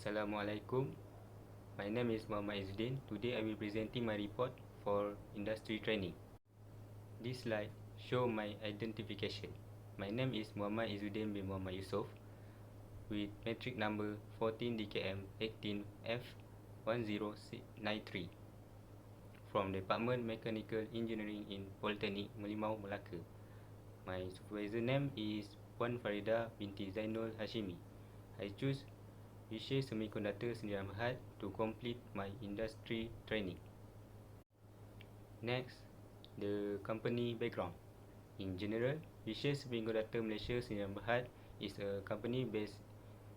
Assalamualaikum. My name is Muhammad Izzuddin. Today I will presenting my report for industry training. This slide show my identification. My name is Muhammad Izzuddin bin Muhammad Yusof with matric number 14 DKM 18 F1093 from Department Mechanical Engineering in Polytechnic Merlimau, Melaka. My supervisor name is Puan Farida binti Zainul Hashimi. I choose Vishay Semiconductor Sdn Bhd to complete my industry training. Next, the company background. In general, Vishay Semiconductor Malaysia Sdn Bhd is a company based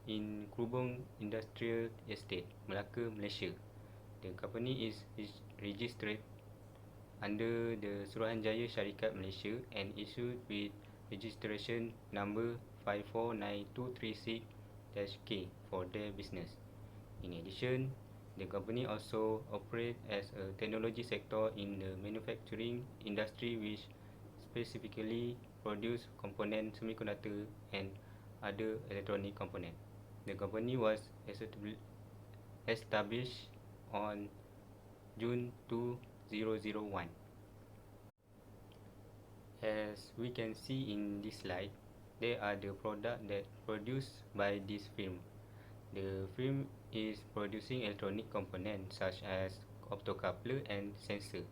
in Krubong Industrial Estate, Melaka, Malaysia. The company is registered under the Suruhanjaya Syarikat Malaysia and issued with registration number 549236-K for their business. In addition, the company also operates as a technology sector in the manufacturing industry, which specifically produce component semiconductor and other electronic components. The company was established on June 2001. As we can see in this slide, they are the products that produced by this firm. The firm is producing electronic components such as optocoupler and sensor.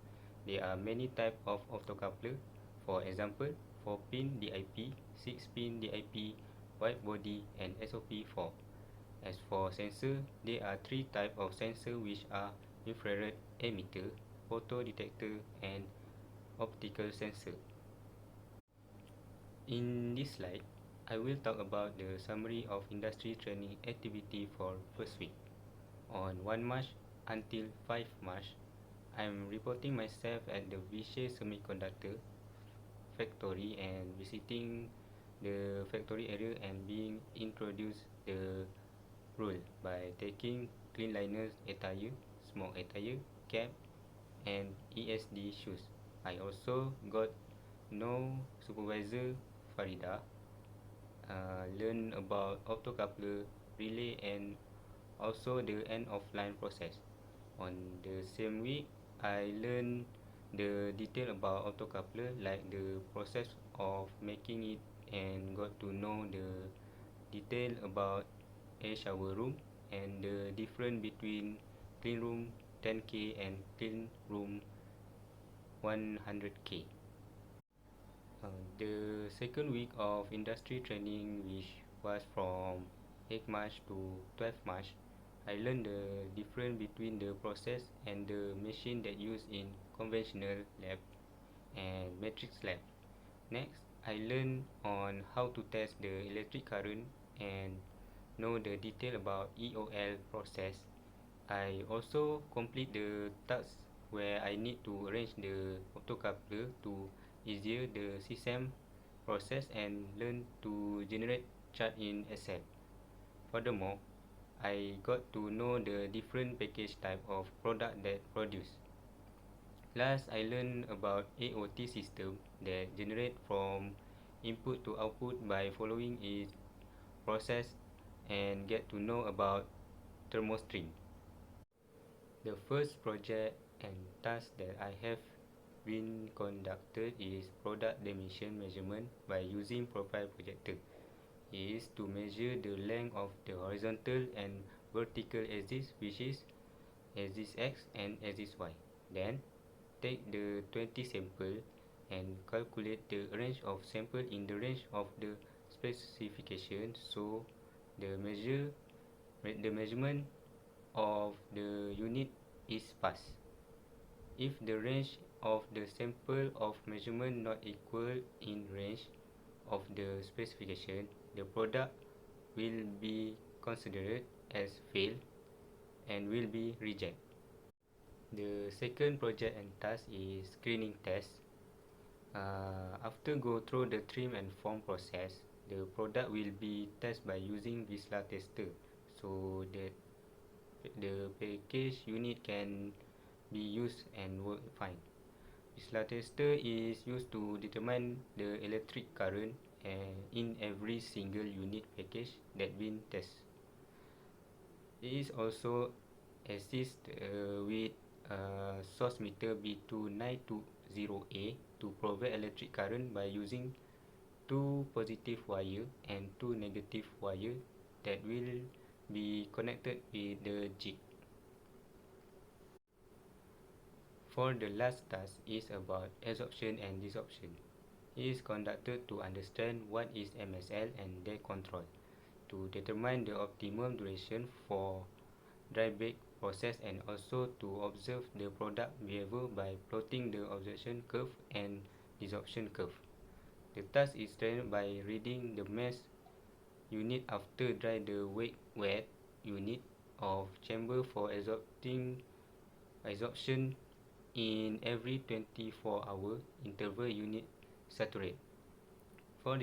There are many types of optocoupler. For example, 4-pin DIP, 6-pin DIP, wide body, and SOP4. As for sensor, there are 3 types of sensor, which are infrared emitter, photo detector, and optical sensor. In this slide, I will talk about the summary of industry training activity for first week. On 1 March until 5 March, I am reporting myself at the Vishay Semiconductor factory and visiting the factory area and being introduced the role by taking clean liners attire, smoke attire, cap, and ESD shoes. I also got know supervisor Farida, learn about optocoupler, relay, and also the end of line process. On the same week, I learned the detail about optocoupler, like the process of making it, and got to know the detail about air shower room and the difference between clean room 10K and clean room 100K. The second week of industry training, which was from 8 March to 12 March, I learned the difference between the process and the machine that used in conventional lab and matrix lab. Next, I learned on how to test the electric current and know the detail about EOL process. I also complete the task where I need to arrange the optocoupler to easier the CSAM process and learn to generate chart in Excel. Furthermore, I got to know the different package type of product that produce. Last, I learned about AOT system that generate from input to output by following its process and get to know about thermostream. The first project and task that I have been conducted is product dimension measurement by using profile projector. It is to measure the length of the horizontal and vertical axis, which is axis X and axis Y. Then take the 20 sample and calculate the range of sample in the range of the specification, so the measurement of the unit is passed. If the range of the sample of measurement not equal in range of the specification, the product will be considered as failed and will be rejected. The second project and task is screening test. After go through the trim and form process, the product will be tested by using VISLA tester, so that the package unit can be used and work fine. VISLA tester is used to determine the electric current in every single unit package that been tested. It is also assist with source meter B2920A to provide electric current by using two positive wire and two negative wire that will be connected with the jig. For the last task is about absorption and desorption. It is conducted to understand what is MSL and their control, to determine the optimum duration for dry bake process, and also to observe the product behavior by plotting the absorption curve and desorption curve. The task is trained by reading the mass unit after dry the wet unit of chamber for absorption in every 24-hour interval unit saturate. For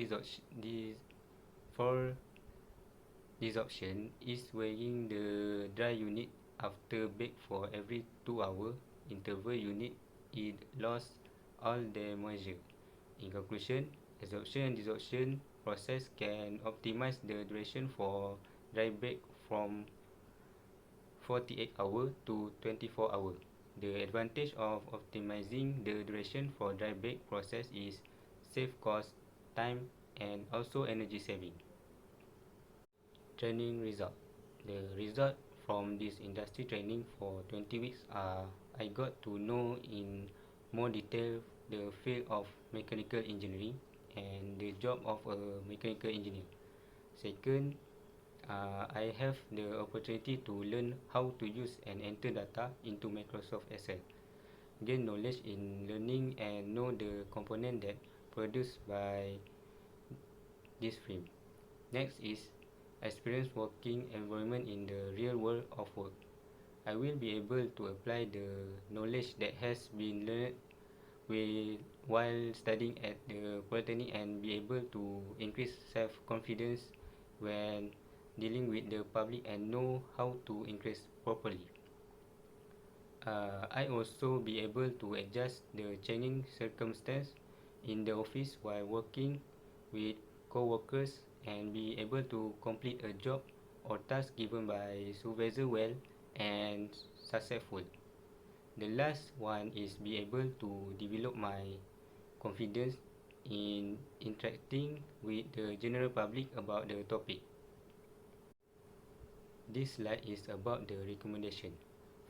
desorption is weighing the dry unit after bake for every 2-hour interval unit it lost all their moisture. In conclusion, absorption and desorption process can optimize the duration for dry bake from 48 hours to 24 hours. The advantage of optimizing the duration for dry bake process is save cost, time, and also energy saving. Training result. The result from this industry training for 20 weeks are I got to know in more detail the field of mechanical engineering and the job of a mechanical engineer. Second, I have the opportunity to learn how to use and enter data into Microsoft Excel. Gain knowledge in learning and know the component that produced by this film. Next is experience working environment in the real world of work. I will be able to apply the knowledge that has been learned while studying at the polytechnic and be able to increase self-confidence when dealing with the public and know how to increase properly. I also be able to adjust the changing circumstance in the office while working with co-workers and be able to complete a job or task given by supervisor well and successful. The last one is be able to develop my confidence in interacting with the general public about the topic. This slide is about the recommendation.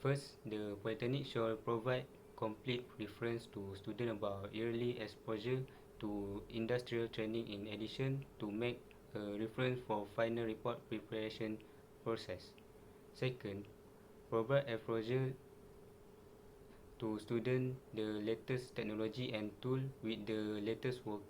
First, the Polytechnic should provide complete reference to students about yearly exposure to industrial training in addition to make a reference for final report preparation process. Second, provide exposure to students the latest technology and tool with the latest work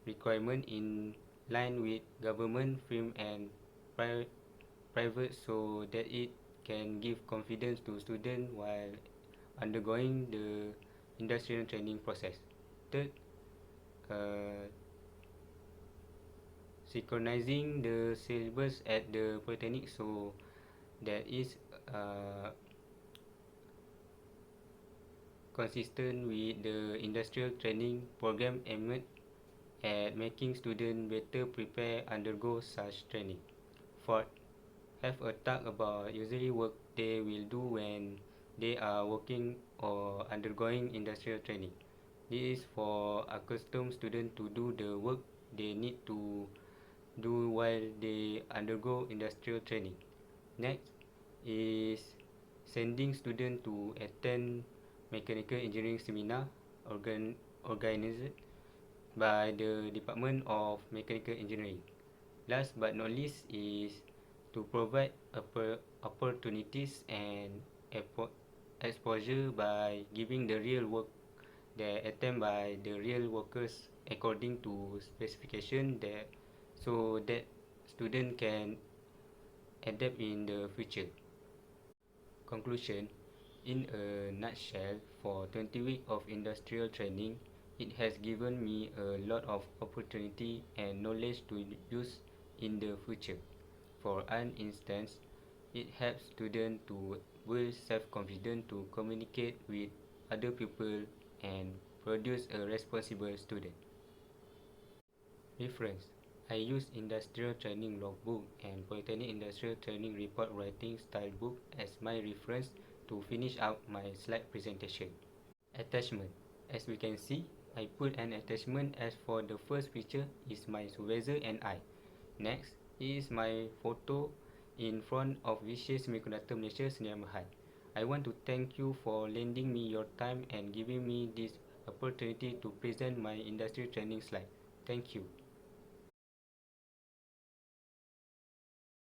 requirement in line with government firm and private so that it can give confidence to students while undergoing the industrial training process. Third, synchronizing the syllabus at the polytechnic so that is consistent with the industrial training program aimed at making students better prepared undergo such training. Fourth, have a talk about usually work they will do when they are working or undergoing industrial training. This is for accustomed students to do the work they need to do while they undergo industrial training. Next is sending students to attend mechanical engineering seminar organized by the Department of Mechanical Engineering. Last but not least is to provide opportunities and exposure by giving the real work that attempted by the real workers according to specification so that student can adapt in the future. Conclusion. In a nutshell, for 20 weeks of industrial training, it has given me a lot of opportunity and knowledge to use in the future. For an instance, it helps students to build self-confidence to communicate with other people and produce a responsible student. Reference. I use Industrial Training Logbook and Polytechnic Industrial Training Report Writing Style Book as my reference to finish out my slide presentation. Attachment. As we can see, I put an attachment as for the first picture is my supervisor and I. Next is my photo in front of Vishay Semiconductor Malaysia Sdn Bhd. I want to thank you for lending me your time and giving me this opportunity to present my industry training slide. Thank you.